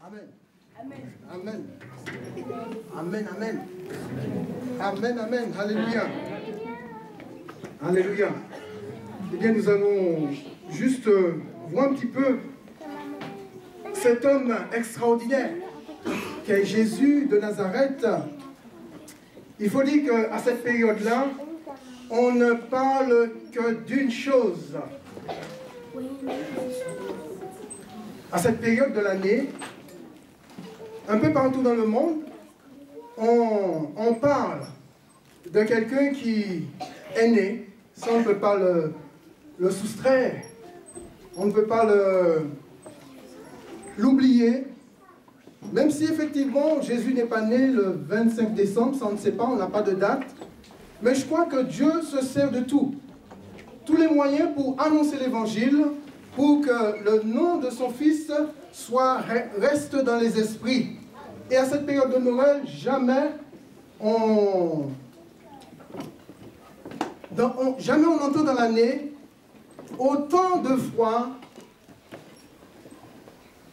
Amen. Amen. Amen, amen. Amen, amen. Alléluia. Alléluia. Eh bien, nous allons juste voir un petit peu cet homme extraordinaire qui est Jésus de Nazareth. Il faut dire qu'à cette période-là, on ne parle que d'une chose. À cette période de l'année, un peu partout dans le monde, on parle de quelqu'un qui est né. Ça, on ne peut pas le soustraire. On ne peut pas l'oublier. Même si effectivement Jésus n'est pas né le 25 décembre, ça on ne sait pas, on n'a pas de date. Mais je crois que Dieu se sert de tout. Tous les moyens pour annoncer l'évangile, pour que le nom de son Fils reste dans les esprits. Et à cette période de Noël, jamais on entend dans l'année autant de fois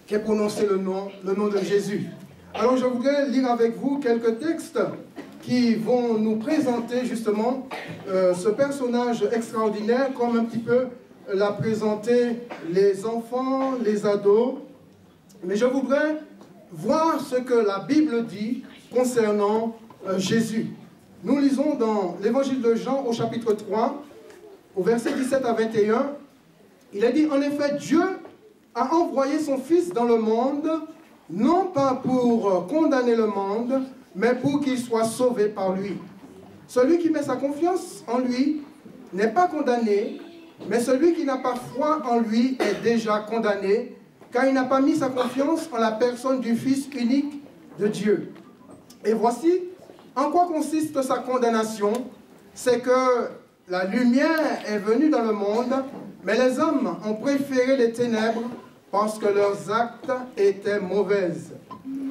qu'est prononcé le nom de Jésus. Alors je voudrais lire avec vous quelques textes qui vont nous présenter justement ce personnage extraordinaire, comme un petit peu l'a présenté les enfants, les ados. Mais je voudrais voir ce que la Bible dit concernant Jésus. Nous lisons dans l'évangile de Jean au chapitre 3, au verset 17 à 21, il est dit, en effet, Dieu a envoyé son Fils dans le monde, non pas pour condamner le monde, mais pour qu'il soit sauvé par lui. Celui qui met sa confiance en lui n'est pas condamné, mais celui qui n'a pas foi en lui est déjà condamné, car il n'a pas mis sa confiance en la personne du Fils unique de Dieu. Et voici en quoi consiste sa condamnation. C'est que la lumière est venue dans le monde, mais les hommes ont préféré les ténèbres parce que leurs actes étaient mauvais.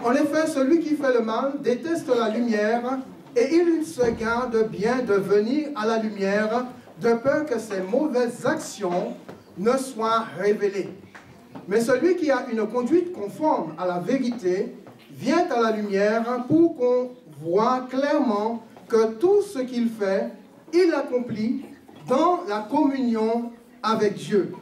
En effet, celui qui fait le mal déteste la lumière et il se garde bien de venir à la lumière de peur que ses mauvaises actions ne soient révélées. Mais celui qui a une conduite conforme à la vérité vient à la lumière pour qu'on voit clairement que tout ce qu'il fait, il l'accomplit dans la communion avec Dieu.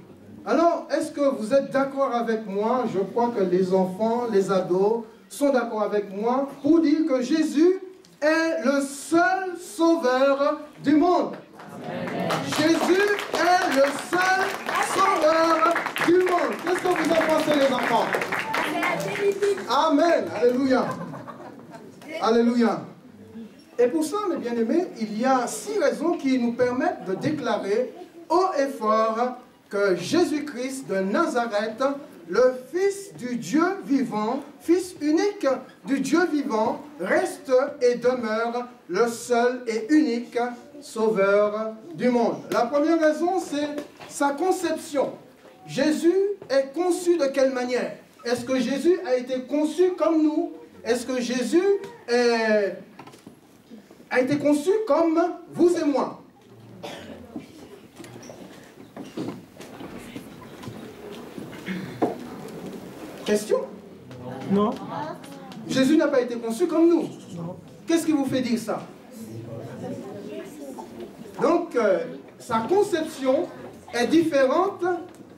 Alors, est-ce que vous êtes d'accord avec moi? Je crois que les enfants, les ados sont d'accord avec moi pour dire que Jésus est le seul sauveur du monde. Amen. Jésus est le seul sauveur du monde. Qu'est-ce que vous en pensez, les enfants? Amen. Alléluia. Alléluia. Et pour ça, mes bien-aimés, il y a 6 raisons qui nous permettent de déclarer haut et fort que Jésus-Christ de Nazareth, le Fils du Dieu vivant, Fils unique du Dieu vivant, reste et demeure le seul et unique Sauveur du monde. La première raison, c'est sa conception. Jésus est conçu de quelle manière? Est-ce que Jésus a été conçu comme nous? Est-ce que Jésus a été conçu comme vous et moi? Question? Non. Jésus n'a pas été conçu comme nous. Qu'est-ce qui vous fait dire ça? Donc, sa conception est différente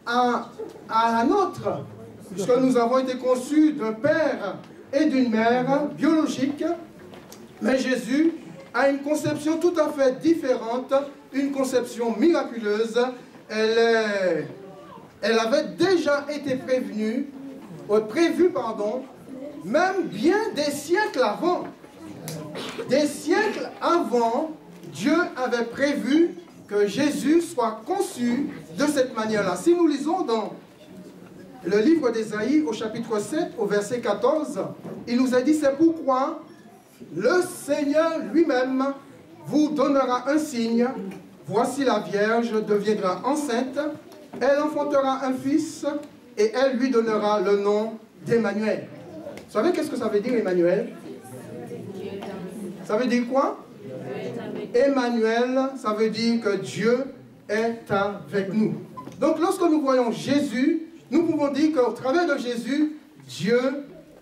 à la nôtre, puisque nous avons été conçus d'un père et d'une mère biologique, mais Jésus a une conception tout à fait différente, une conception miraculeuse. Elle avait déjà été prévue, même bien des siècles avant. Des siècles avant, Dieu avait prévu que Jésus soit conçu de cette manière-là. Si nous lisons dans le livre d'Ésaïe au chapitre 7, au verset 14, il nous a dit, c'est pourquoi le Seigneur lui-même vous donnera un signe. Voici la Vierge deviendra enceinte, elle enfantera un fils et elle lui donnera le nom d'Emmanuel. Vous savez qu'est-ce que ça veut dire, Emmanuel? Ça veut dire quoi? Emmanuel, ça veut dire que Dieu est avec nous. Donc lorsque nous voyons Jésus, nous pouvons dire qu'au travers de Jésus, Dieu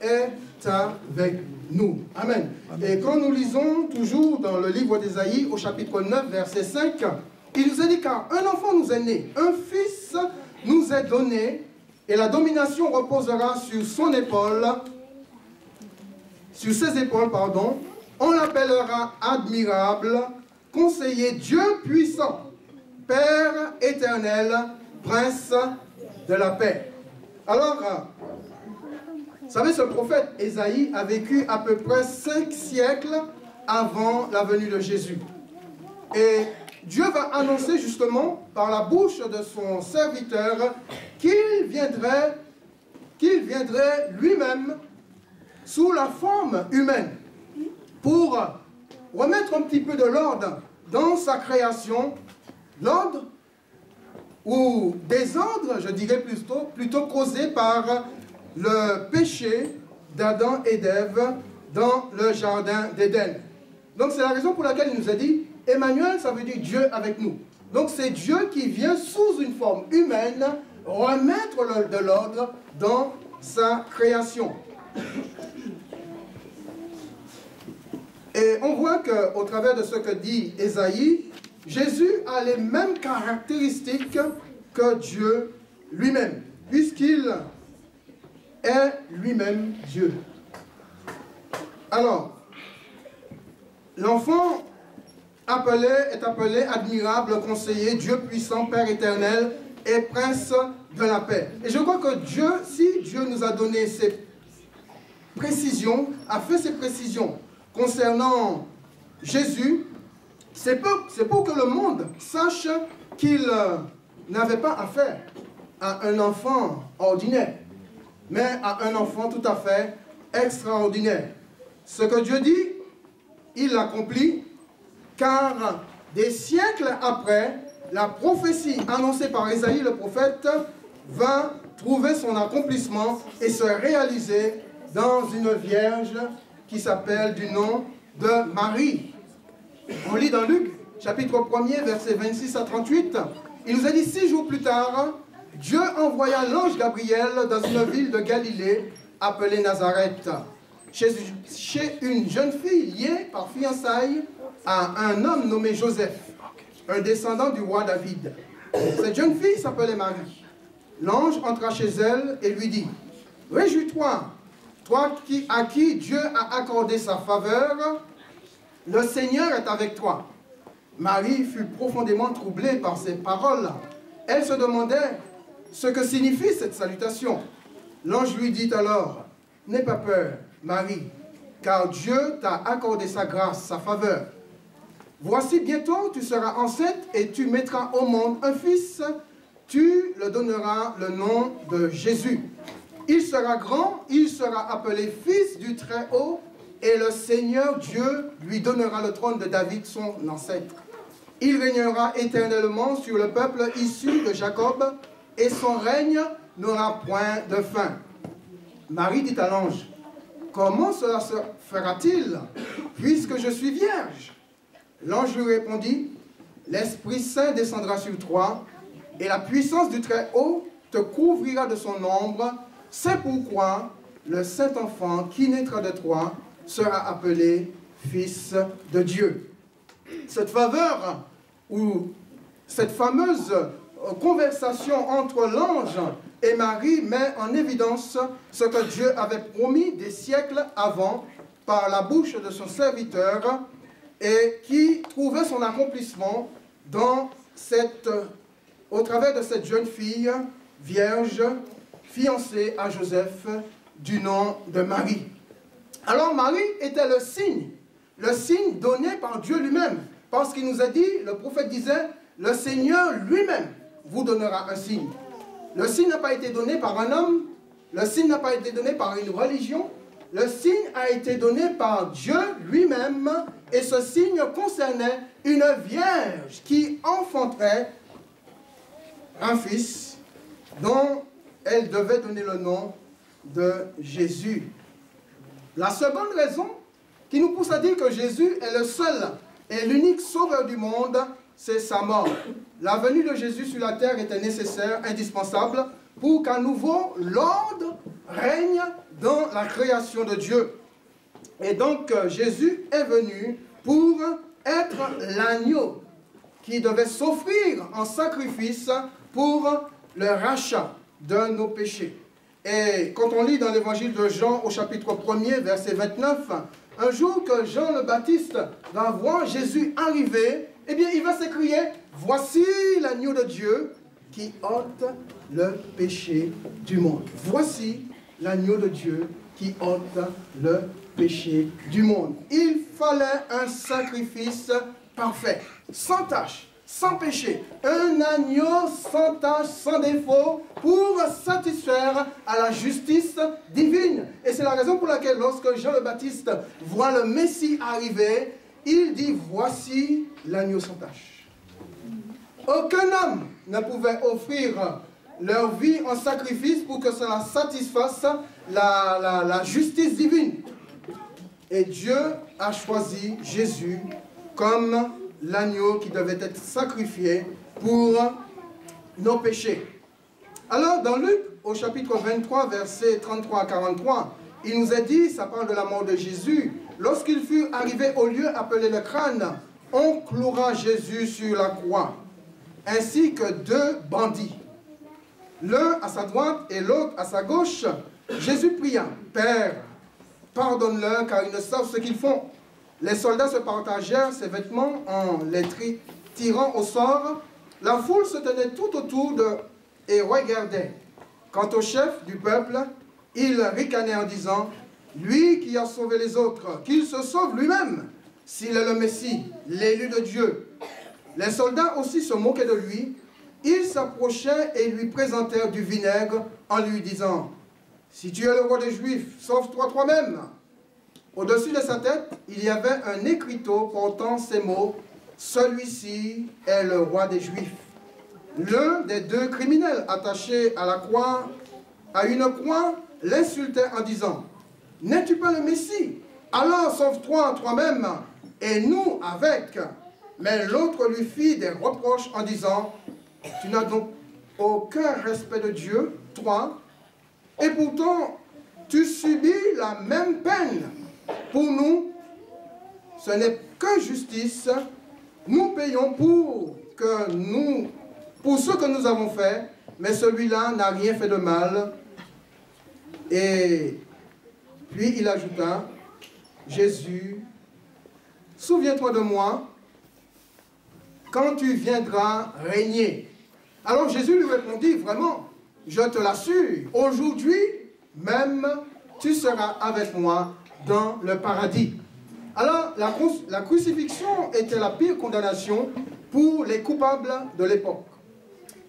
est avec nous. Amen. Et quand nous lisons toujours dans le livre d'Ésaïe, au chapitre 9, verset 5, il nous a dit, car un enfant nous est né, un fils nous est donné, et la domination reposera sur son épaule, sur ses épaules, pardon. On l'appellera admirable, conseiller, Dieu puissant, Père éternel, Prince de la paix. Alors, vous savez, ce prophète Ésaïe a vécu à peu près 5 siècles avant la venue de Jésus. Et Dieu va annoncer justement par la bouche de son serviteur qu'il viendrait lui-même sous la forme humaine pour remettre un petit peu de l'ordre dans sa création, l'ordre ou désordre, je dirais plutôt causé par le péché d'Adam et d'Ève dans le jardin d'Éden. Donc c'est la raison pour laquelle il nous a dit, Emmanuel, ça veut dire Dieu avec nous. Donc c'est Dieu qui vient sous une forme humaine remettre de l'ordre dans sa création. Et on voit qu'au travers de ce que dit Ésaïe, Jésus a les mêmes caractéristiques que Dieu lui-même, puisqu'il est lui-même Dieu. Alors, l'enfant est appelé admirable, conseiller, Dieu puissant, Père éternel et Prince de la paix. Et je crois que Dieu, si Dieu nous a donné ces précisions, a fait ces précisions concernant Jésus, c'est pour que le monde sache qu'il n'avait pas affaire à un enfant ordinaire, mais à un enfant tout à fait extraordinaire. Ce que Dieu dit, il l'accomplit, car des siècles après, la prophétie annoncée par Ésaïe le prophète va trouver son accomplissement et se réaliser dans une vierge qui s'appelle du nom de Marie. On lit dans Luc, chapitre 1er, versets 26 à 38. Il nous a dit 6 jours plus tard, Dieu envoya l'ange Gabriel dans une ville de Galilée appelée Nazareth, chez une jeune fille liée par fiançailles à un homme nommé Joseph, un descendant du roi David. Cette jeune fille s'appelait Marie. L'ange entra chez elle et lui dit, « Réjouis-toi, toi à qui Dieu a accordé sa faveur, le Seigneur est avec toi. » Marie fut profondément troublée par ces paroles. Elle se demandait ce que signifie cette salutation. L'ange lui dit alors, « N'aie pas peur, Marie, car Dieu t'a accordé sa grâce, sa faveur. Voici bientôt tu seras enceinte et tu mettras au monde un fils. Tu le donneras le nom de Jésus. Il sera grand, il sera appelé fils du Très-Haut, et le Seigneur Dieu lui donnera le trône de David, son ancêtre. Il régnera éternellement sur le peuple issu de Jacob, et son règne n'aura point de fin. » Marie dit à l'ange, « Comment cela se fera-t-il, puisque je suis vierge ?» L'ange lui répondit, « L'Esprit Saint descendra sur toi, et la puissance du Très-Haut te couvrira de son ombre. C'est pourquoi le Saint-Enfant qui naîtra de toi sera appelé Fils de Dieu. » Cette faveur, ou cette fameuse conversation entre l'ange et Marie met en évidence ce que Dieu avait promis des siècles avant par la bouche de son serviteur et qui trouvait son accomplissement au travers de cette jeune fille vierge fiancée à Joseph du nom de Marie. Alors Marie était le signe donné par Dieu lui-même, parce qu'il nous a dit, le prophète disait, le Seigneur lui-même vous donnera un signe. Le signe n'a pas été donné par un homme, le signe n'a pas été donné par une religion, le signe a été donné par Dieu lui-même, et ce signe concernait une vierge qui enfanterait un fils dont elle devait donner le nom de Jésus. La seconde raison qui nous pousse à dire que Jésus est le seul et l'unique sauveur du monde, c'est sa mort. La venue de Jésus sur la terre était nécessaire, indispensable, pour qu'à nouveau l'ordre règne dans la création de Dieu. Et donc, Jésus est venu pour être l'agneau qui devait s'offrir en sacrifice pour le rachat de nos péchés. Et quand on lit dans l'évangile de Jean au chapitre 1er, verset 29, un jour que Jean le Baptiste va voir Jésus arriver, eh bien il va s'écrier, voici l'agneau de Dieu qui ôte le péché du monde. Voici l'agneau de Dieu qui ôte le péché du monde. Il fallait un sacrifice parfait, sans tache, sans péché, un agneau sans tache, sans défaut, pour satisfaire à la justice divine. Et c'est la raison pour laquelle lorsque Jean le Baptiste voit le Messie arriver, il dit, voici l'agneau sans tache. Aucun homme ne pouvait offrir leur vie en sacrifice pour que cela satisfasse la justice divine. Et Dieu a choisi Jésus comme l'agneau qui devait être sacrifié pour nos péchés. Alors, dans Luc, au chapitre 23, versets 33 à 43, il nous est dit, ça parle de la mort de Jésus, lorsqu'il fut arrivé au lieu appelé le crâne, on clouera Jésus sur la croix, ainsi que deux bandits, l'un à sa droite et l'autre à sa gauche. Jésus pria, Père, pardonne-leur car ils ne savent ce qu'ils font. Les soldats se partagèrent ses vêtements en les tirant au sort. La foule se tenait tout autour et regardait. Quant au chef du peuple, il ricanait en disant, lui qui a sauvé les autres, qu'il se sauve lui-même, s'il est le Messie, l'élu de Dieu. Les soldats aussi se moquaient de lui. Ils s'approchaient et lui présentèrent du vinaigre en lui disant, si tu es le roi des Juifs, sauve-toi toi-même. Au-dessus de sa tête, il y avait un écriteau portant ces mots, celui-ci est le roi des Juifs. L'un des deux criminels attachés à la croix, à une croix, l'insultait en disant, n'es-tu pas le Messie? Alors sauve-toi toi-même et nous avec. Mais l'autre lui fit des reproches en disant, tu n'as donc aucun respect de Dieu, toi, et pourtant tu subis la même peine. Pour nous, ce n'est que justice. Nous payons pour ce que nous avons fait, mais celui-là n'a rien fait de mal. Et puis il ajouta, Jésus, souviens-toi de moi quand tu viendras régner. Alors Jésus lui répondit, vraiment, je te l'assure, aujourd'hui même tu seras avec moi dans le paradis. Alors, la crucifixion était la pire condamnation pour les coupables de l'époque.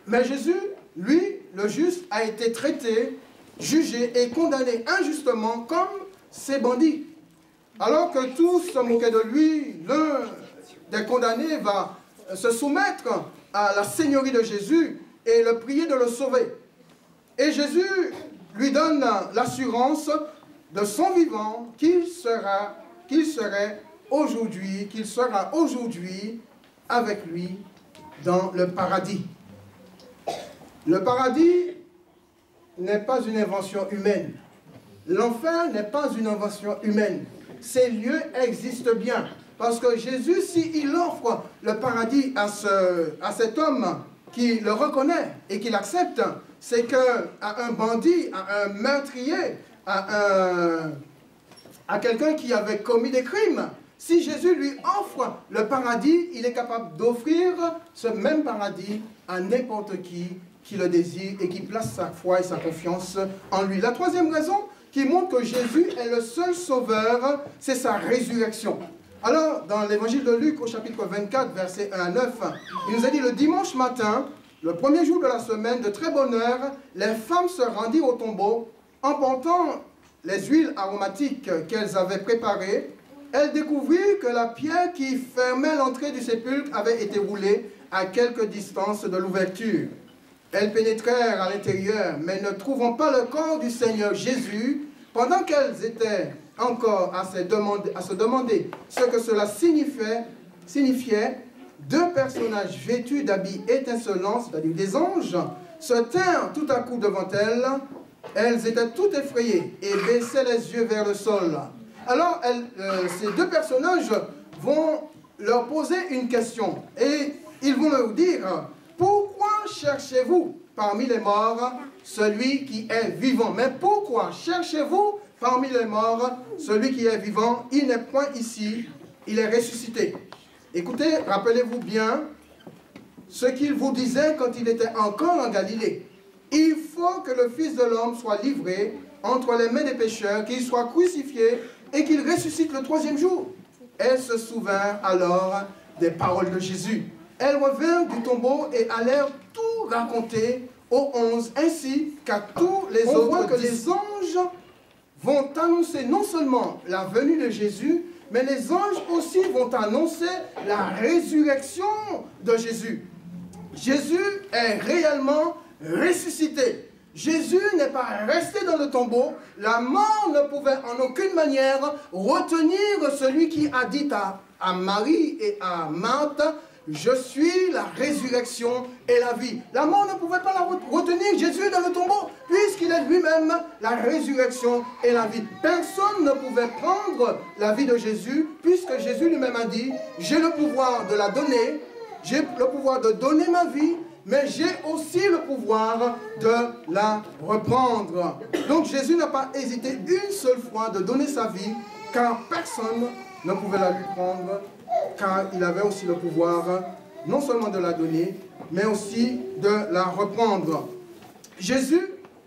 Mais Jésus, lui, le juste, a été traité, jugé et condamné injustement comme ces bandits. Alors que tous se moquaient de lui, l'un des condamnés va se soumettre à la seigneurie de Jésus et le prier de le sauver. Et Jésus lui donne l'assurance de son vivant qu'il sera aujourd'hui avec lui dans le paradis. Le paradis n'est pas une invention humaine. L'enfer n'est pas une invention humaine. Ces lieux existent bien. Parce que Jésus, s'il offre le paradis à cet homme qui le reconnaît et qui l'accepte, c'est qu'à un bandit, à un meurtrier, à quelqu'un qui avait commis des crimes, si Jésus lui offre le paradis, il est capable d'offrir ce même paradis à n'importe qui le désire et qui place sa foi et sa confiance en lui. La troisième raison qui montre que Jésus est le seul sauveur, c'est sa résurrection. Alors, dans l'évangile de Luc, au chapitre 24, versets 1 à 9, il nous a dit, le dimanche matin, le premier jour de la semaine, de très bonne heure, les femmes se rendirent au tombeau, emportant les huiles aromatiques qu'elles avaient préparées. Elles découvrirent que la pierre qui fermait l'entrée du sépulcre avait été roulée à quelque distance de l'ouverture. Elles pénétrèrent à l'intérieur, mais ne trouvant pas le corps du Seigneur Jésus, pendant qu'elles étaient encore à se demander ce que cela signifiait, deux personnages vêtus d'habits étincelants, c'est-à-dire des anges, se tinrent tout à coup devant elles. elles étaient toutes effrayées et baissaient les yeux vers le sol. Alors, ces deux personnages vont leur poser une question et ils vont leur dire, pourquoi cherchez-vous parmi les morts celui qui est vivant? Mais pourquoi cherchez-vous parmi les morts celui qui est vivant? Il n'est point ici, il est ressuscité. Écoutez, rappelez-vous bien ce qu'il vous disait quand il était encore en Galilée. Il faut que le Fils de l'homme soit livré entre les mains des pécheurs, qu'il soit crucifié et qu'il ressuscite le troisième jour. Elles se souvinrent alors des paroles de Jésus. Elles revinrent du tombeau et allèrent tout raconter aux 11, ainsi qu'à tous les autres. On voit que les anges vont annoncer non seulement la venue de Jésus, mais les anges aussi vont annoncer la résurrection de Jésus. Jésus est réellement ressuscité. Jésus n'est pas resté dans le tombeau. La mort ne pouvait en aucune manière retenir celui qui a dit à Marie et à Marthe, « Je suis la résurrection et la vie ». La mort ne pouvait pas retenir Jésus dans le tombeau, puisqu'il est lui-même la résurrection et la vie. Personne ne pouvait prendre la vie de Jésus, puisque Jésus lui-même a dit, « J'ai le pouvoir de la donner, j'ai le pouvoir de donner ma vie, mais j'ai aussi le pouvoir de la reprendre. » Donc Jésus n'a pas hésité une seule fois de donner sa vie, car personne ne pouvait la lui prendre, car il avait aussi le pouvoir non seulement de la donner, mais aussi de la reprendre. Jésus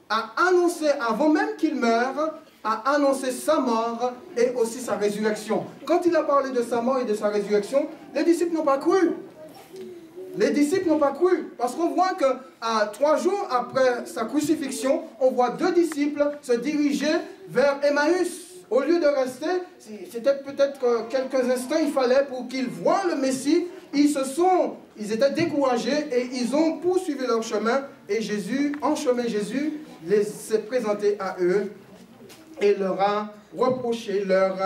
a annoncé, avant même qu'il meure, a annoncé sa mort et aussi sa résurrection. Quand il a parlé de sa mort et de sa résurrection, les disciples n'ont pas cru. Les disciples n'ont pas cru, parce qu'on voit que 3 jours après sa crucifixion, on voit 2 disciples se diriger vers Emmaüs. Au lieu de rester, c'était peut-être quelques instants, il fallait pour qu'ils voient le Messie. Ils étaient découragés et ils ont poursuivi leur chemin. Et Jésus, en chemin, Jésus s'est présenté à eux et leur a reproché leur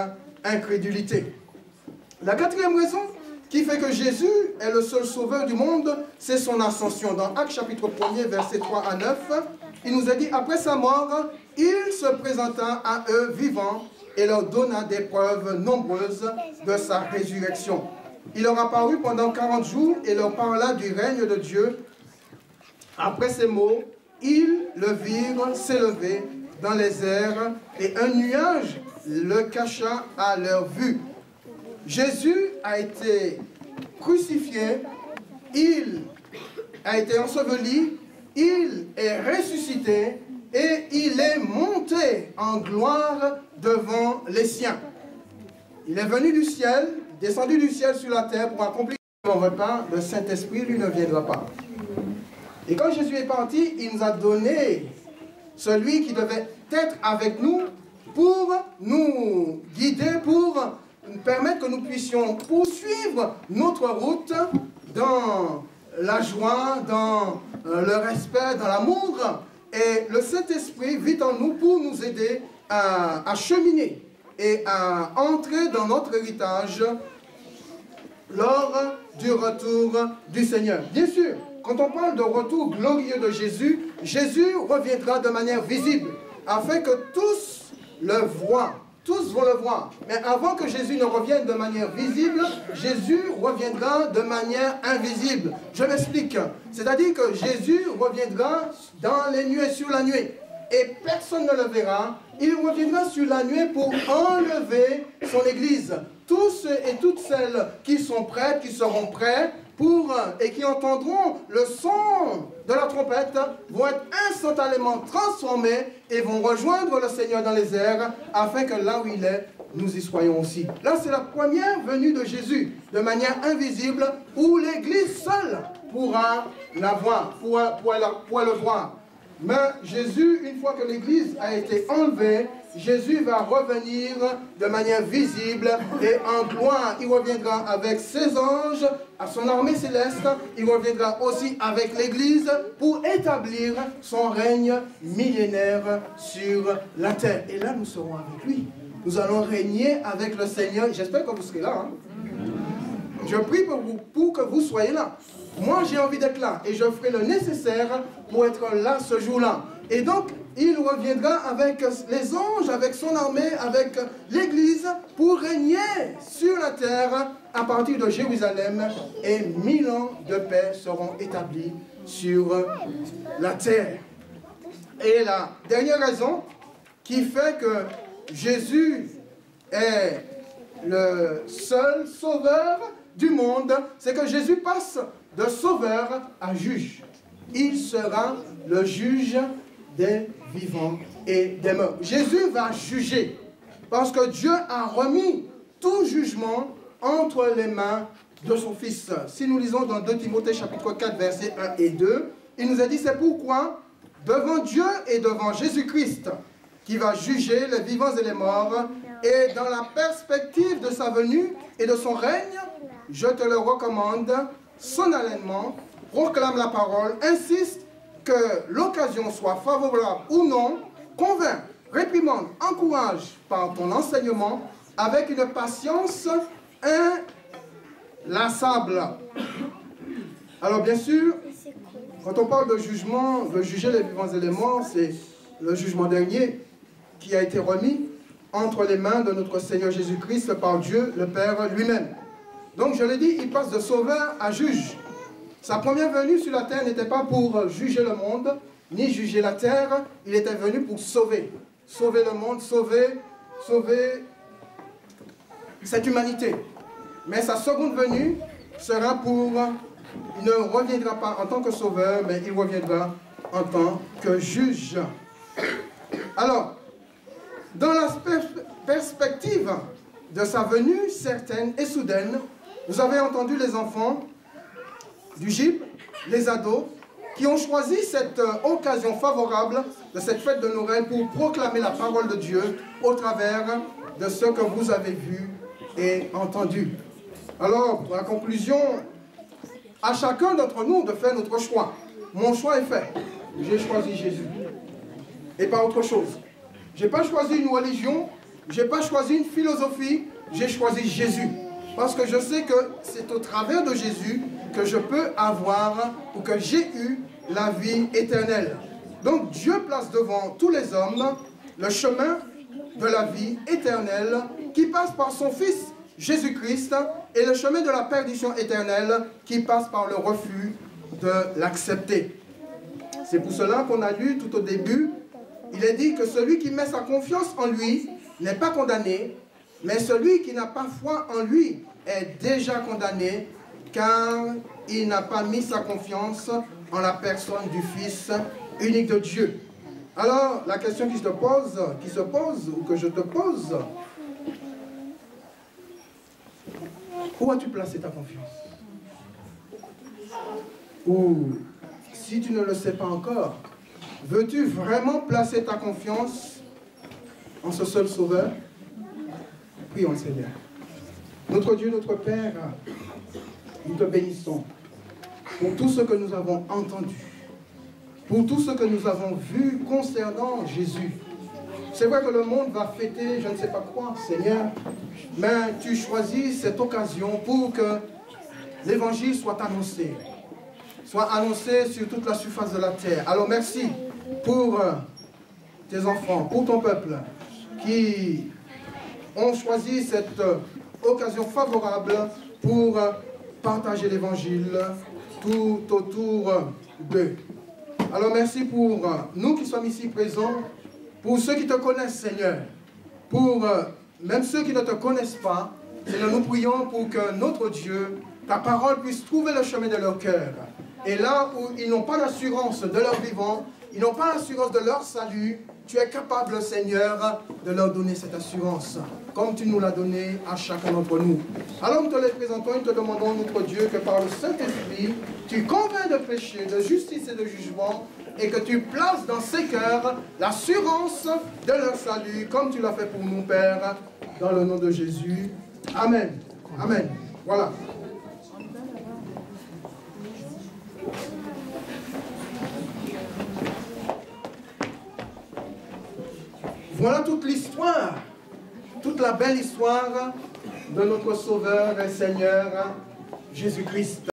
incrédulité. La 4e raison qui fait que Jésus est le seul sauveur du monde, c'est son ascension. Dans Actes chapitre 1er, versets 3 à 9, il nous a dit, après sa mort, il se présenta à eux vivants et leur donna des preuves nombreuses de sa résurrection. Il leur apparut pendant 40 jours et leur parla du règne de Dieu. Après ces mots, ils le virent s'élever dans les airs et un nuage le cacha à leur vue. Jésus a été crucifié, il a été enseveli, il est ressuscité et il est monté en gloire devant les siens. Il est venu du ciel, descendu du ciel sur la terre pour accomplir son repas. Le Saint-Esprit, lui, ne viendra pas. Et quand Jésus est parti, il nous a donné celui qui devait être avec nous pour nous guider, pour permettre que nous puissions poursuivre notre route dans la joie, dans le respect, dans l'amour. Et le Saint-Esprit vit en nous pour nous aider à cheminer et à entrer dans notre héritage lors du retour du Seigneur. Bien sûr, quand on parle de retour glorieux de Jésus, Jésus reviendra de manière visible, afin que tous le voient. Tous vont le voir. Mais avant que Jésus ne revienne de manière visible, Jésus reviendra de manière invisible. Je m'explique. C'est-à-dire que Jésus reviendra dans les nuées, sur la nuée. Et personne ne le verra. Il reviendra sur la nuée pour enlever son Église. Tous ceux et toutes celles qui sont prêts, qui seront prêts, et qui entendront le son de la trompette, vont être instantanément transformés et vont rejoindre le Seigneur dans les airs, afin que là où il est, nous y soyons aussi. Là, c'est la première venue de Jésus, de manière invisible, où l'Église seule pourra la voir, pourra le voir. Mais Jésus, une fois que l'Église a été enlevée, Jésus va revenir de manière visible et en gloire. Il reviendra avec ses anges, à son armée céleste. Il reviendra aussi avec l'Église pour établir son règne millénaire sur la terre. Et là, nous serons avec lui. Nous allons régner avec le Seigneur. J'espère que vous serez là. Je prie pour que vous soyez là. Moi, j'ai envie d'être là et je ferai le nécessaire pour être là ce jour-là. Et donc, il reviendra avec les anges, avec son armée, avec l'Église, pour régner sur la terre à partir de Jérusalem. Et 1000 ans de paix seront établis sur la terre. Et la dernière raison qui fait que Jésus est le seul sauveur du monde, c'est que Jésus passe de sauveur à juge. Il sera le juge des vivants et des morts. Jésus va juger, parce que Dieu a remis tout jugement entre les mains de son Fils. Si nous lisons dans 2 Timothée chapitre 4, versets 1 et 2, il nous a dit, c'est pourquoi, devant Dieu et devant Jésus-Christ, qui va juger les vivants et les morts, et dans la perspective de sa venue et de son règne, je te le recommande solennellement, proclame la parole, insiste que l'occasion soit favorable ou non, convainc, réprimande, encourage par ton enseignement avec une patience inlassable. Alors bien sûr, quand on parle de jugement, de juger les vivants et les morts, c'est le jugement dernier qui a été remis entre les mains de notre Seigneur Jésus-Christ par Dieu, le Père lui-même. Donc je l'ai dit, il passe de sauveur à juge. Sa première venue sur la terre n'était pas pour juger le monde, ni juger la terre, il était venu pour sauver. Sauver le monde, sauver cette humanité. Mais sa seconde venue sera pour... Il ne reviendra pas en tant que sauveur, mais il reviendra en tant que juge. Alors, dans la perspective de sa venue certaine et soudaine, vous avez entendu les enfants du GIP, les ados, qui ont choisi cette occasion favorable de cette fête de Noël pour proclamer la parole de Dieu au travers de ce que vous avez vu et entendu. Alors, pour la conclusion, à chacun d'entre nous de faire notre choix. Mon choix est fait. J'ai choisi Jésus. Et pas autre chose. Je n'ai pas choisi une religion, je n'ai pas choisi une philosophie, j'ai choisi Jésus. Parce que je sais que c'est au travers de Jésus que je peux avoir ou que j'ai eu la vie éternelle. Donc Dieu place devant tous les hommes le chemin de la vie éternelle qui passe par son Fils Jésus-Christ et le chemin de la perdition éternelle qui passe par le refus de l'accepter. C'est pour cela qu'on a lu tout au début, il est dit que celui qui met sa confiance en lui n'est pas condamné, mais celui qui n'a pas foi en lui est déjà condamné, car il n'a pas mis sa confiance en la personne du Fils unique de Dieu. Alors, la question qui se pose, ou que je te pose, où as-tu placé ta confiance? Ou, si tu ne le sais pas encore, veux-tu vraiment placer ta confiance en ce seul Sauveur? Prions le Seigneur. Notre Dieu, notre Père, nous te bénissons pour tout ce que nous avons entendu, pour tout ce que nous avons vu concernant Jésus. C'est vrai que le monde va fêter je ne sais pas quoi, Seigneur, mais tu choisis cette occasion pour que l'évangile soit annoncé sur toute la surface de la terre. Alors merci pour tes enfants, pour ton peuple qui ont choisi cette occasion favorable pour partager l'évangile tout autour d'eux. Alors merci pour nous qui sommes ici présents, pour ceux qui te connaissent, Seigneur, pour même ceux qui ne te connaissent pas. Seigneur, nous prions pour que notre Dieu, ta parole puisse trouver le chemin de leur cœur. Et là où ils n'ont pas l'assurance de leur vivant, ils n'ont pas l'assurance de leur salut, tu es capable, Seigneur, de leur donner cette assurance, comme tu nous l'as donné à chacun d'entre nous. Alors nous te les présentons et te demandons, notre Dieu, que par le Saint-Esprit, tu convaincs de péché, de justice et de jugement, et que tu places dans ces cœurs l'assurance de leur salut, comme tu l'as fait pour nous, Père, dans le nom de Jésus. Amen. Amen. Voilà. Voilà toute l'histoire, toute la belle histoire de notre Sauveur et Seigneur Jésus-Christ.